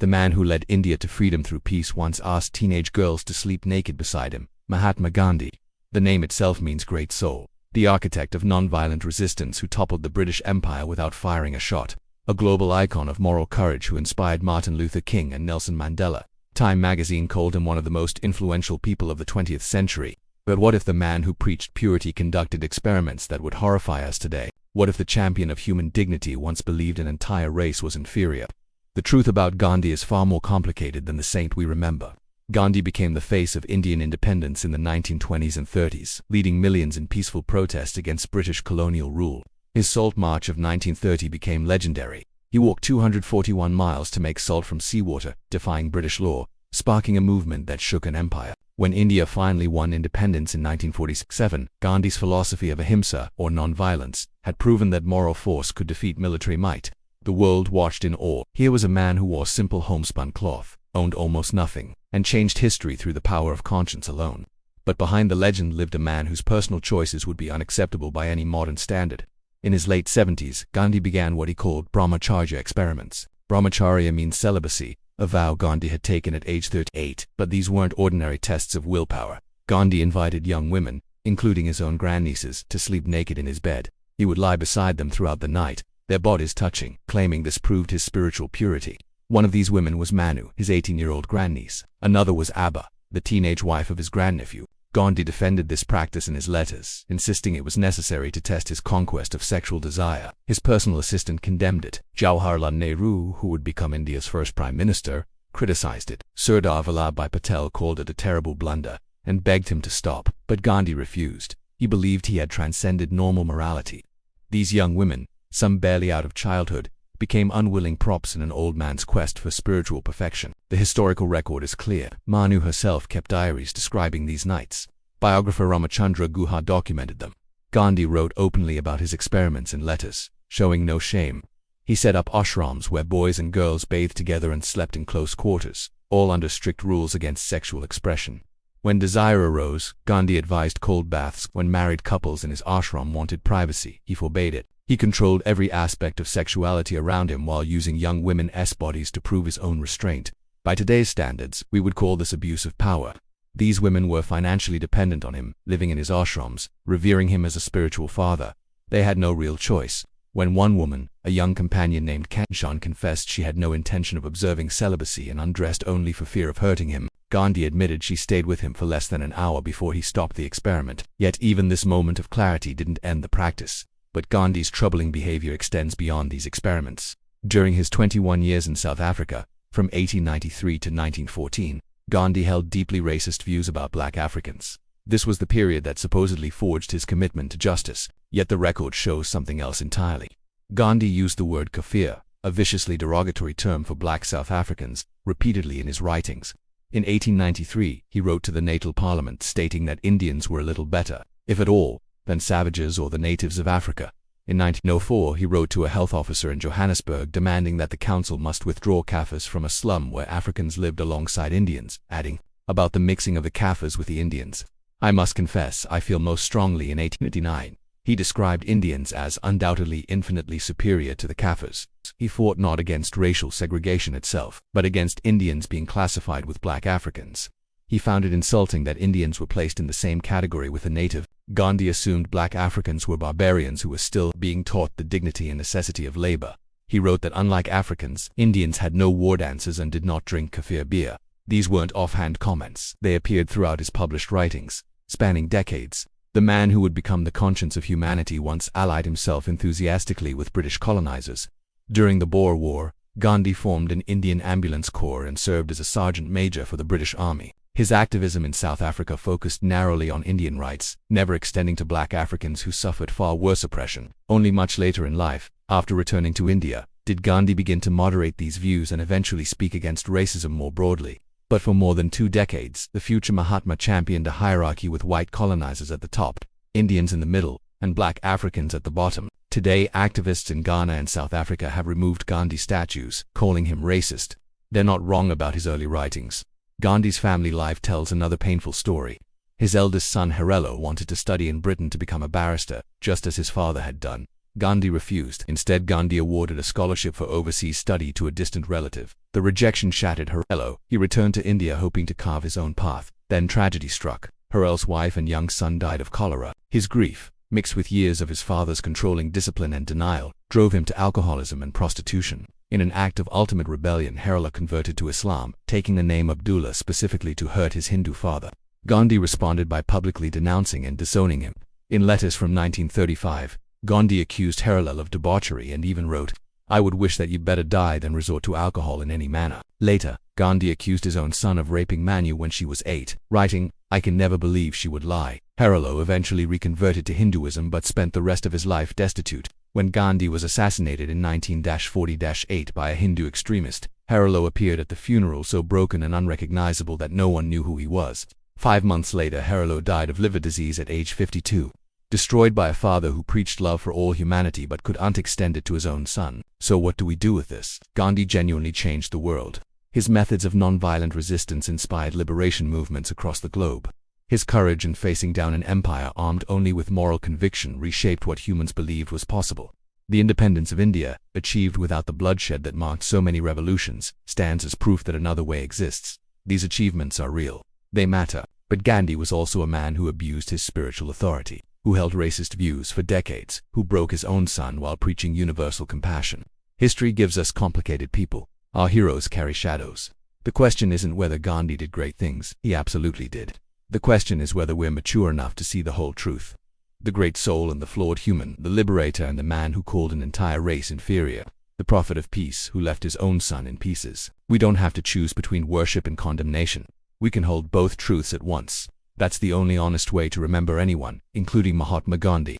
The man who led India to freedom through peace once asked teenage girls to sleep naked beside him, Mahatma Gandhi. The name itself means great soul. The architect of nonviolent resistance who toppled the British Empire without firing a shot. A global icon of moral courage who inspired Martin Luther King and Nelson Mandela. Time magazine called him one of the most influential people of the 20th century. But what if the man who preached purity conducted experiments that would horrify us today? What if the champion of human dignity once believed an entire race was inferior? The truth about Gandhi is far more complicated than the saint we remember. Gandhi became the face of Indian independence in the 1920s and 30s, leading millions in peaceful protest against British colonial rule. His Salt March of 1930 became legendary. He walked 241 miles to make salt from seawater, defying British law, sparking a movement that shook an empire. When India finally won independence in 1947, Gandhi's philosophy of ahimsa, or non-violence, had proven that moral force could defeat military might. The world watched in awe. Here was a man who wore simple homespun cloth, owned almost nothing, and changed history through the power of conscience alone. But behind the legend lived a man whose personal choices would be unacceptable by any modern standard. In his late 70s, Gandhi began what he called brahmacharya experiments. Brahmacharya means celibacy, a vow Gandhi had taken at age 38, but these weren't ordinary tests of willpower. Gandhi invited young women, including his own grandnieces, to sleep naked in his bed. He would lie beside them throughout the night, their bodies touching, claiming this proved his spiritual purity. One of these women was Manu, his 18-year-old grandniece. Another was Abba, the teenage wife of his grandnephew. Gandhi defended this practice in his letters, insisting it was necessary to test his conquest of sexual desire. His personal assistant condemned it. Jawaharlal Nehru, who would become India's first prime minister, criticized it. Sardar Vallabhbhai Patel called it a terrible blunder and begged him to stop, but Gandhi refused. He believed he had transcended normal morality. These young women, some barely out of childhood, became unwilling props in an old man's quest for spiritual perfection. The historical record is clear. Manu herself kept diaries describing these nights. Biographer Ramachandra Guha documented them. Gandhi wrote openly about his experiments in letters, showing no shame. He set up ashrams where boys and girls bathed together and slept in close quarters, all under strict rules against sexual expression. When desire arose, Gandhi advised cold baths. When married couples in his ashram wanted privacy, he forbade it. He controlled every aspect of sexuality around him while using young women's bodies to prove his own restraint. By today's standards, we would call this abuse of power. These women were financially dependent on him, living in his ashrams, revering him as a spiritual father. They had no real choice. When one woman, a young companion named Kanchan, confessed she had no intention of observing celibacy and undressed only for fear of hurting him, Gandhi admitted she stayed with him for less than an hour before he stopped the experiment. Yet even this moment of clarity didn't end the practice. But Gandhi's troubling behavior extends beyond these experiments. During his 21 years in South Africa, from 1893 to 1914, Gandhi held deeply racist views about black Africans. This was the period that supposedly forged his commitment to justice, yet the record shows something else entirely. Gandhi used the word kafir, a viciously derogatory term for black South Africans, repeatedly in his writings. In 1893, he wrote to the natal parliament stating that Indians were a little better, if at all, than savages or the natives of Africa. In 1904, he wrote to a health officer in Johannesburg demanding that the council must withdraw Kafirs from a slum where Africans lived alongside Indians, adding, about the mixing of the Kafirs with the Indians, "I must confess I feel most strongly." In 1859, he described Indians as undoubtedly infinitely superior to the Kafirs. He fought not against racial segregation itself, but against Indians being classified with black Africans. He found it insulting that Indians were placed in the same category with the native. Gandhi assumed black Africans were barbarians who were still being taught the dignity and necessity of labor. He wrote that unlike Africans, Indians had no war dances and did not drink Kafir beer. These weren't offhand comments. They appeared throughout his published writings, spanning decades. The man who would become the conscience of humanity once allied himself enthusiastically with British colonizers. During the Boer War, Gandhi formed an Indian ambulance corps and served as a sergeant major for the British Army. His activism in South Africa focused narrowly on Indian rights, never extending to black Africans who suffered far worse oppression. Only much later in life, after returning to India, did Gandhi begin to moderate these views and eventually speak against racism more broadly. But for more than 2 decades, the future Mahatma championed a hierarchy with white colonizers at the top, Indians in the middle, and black Africans at the bottom. Today, activists in Ghana and South Africa have removed Gandhi statues, calling him racist. They're not wrong about his early writings. Gandhi's family life tells another painful story. His eldest son Herelo wanted to study in Britain to become a barrister, just as his father had done. Gandhi refused. Instead, Gandhi awarded a scholarship for overseas study to a distant relative. The rejection shattered Harello. He returned to India hoping to carve his own path. Then tragedy struck. Harello's wife and young son died of cholera. His grief, mixed with years of his father's controlling discipline and denial, drove him to alcoholism and prostitution. In an act of ultimate rebellion, Harello converted to Islam, taking the name Abdullah specifically to hurt his Hindu father. Gandhi responded by publicly denouncing and disowning him. In letters from 1935, Gandhi accused Harello of debauchery and even wrote, "I would wish that you better die than resort to alcohol in any manner." Later, Gandhi accused his own son of raping Manu when she was 8, writing, "I can never believe she would lie." Harello eventually reconverted to Hinduism but spent the rest of his life destitute. When Gandhi was assassinated in 1940-8 by a Hindu extremist, Harello appeared at the funeral so broken and unrecognizable that no one knew who he was. 5 months later, Harello died of liver disease at age 52. Destroyed by a father who preached love for all humanity but couldn't extend it to his own son. So what do we do with this? Gandhi genuinely changed the world. His methods of nonviolent resistance inspired liberation movements across the globe. His courage in facing down an empire armed only with moral conviction reshaped what humans believed was possible. The independence of India, achieved without the bloodshed that marked so many revolutions, stands as proof that another way exists. These achievements are real. They matter. But Gandhi was also a man who abused his spiritual authority, who held racist views for decades, who broke his own son while preaching universal compassion. History gives us complicated people. Our heroes carry shadows. The question isn't whether Gandhi did great things. He absolutely did. The question is whether we're mature enough to see the whole truth. The great soul and the flawed human, the liberator and the man who called an entire race inferior, the prophet of peace who left his own son in pieces. We don't have to choose between worship and condemnation. We can hold both truths at once. That's the only honest way to remember anyone, including Mahatma Gandhi.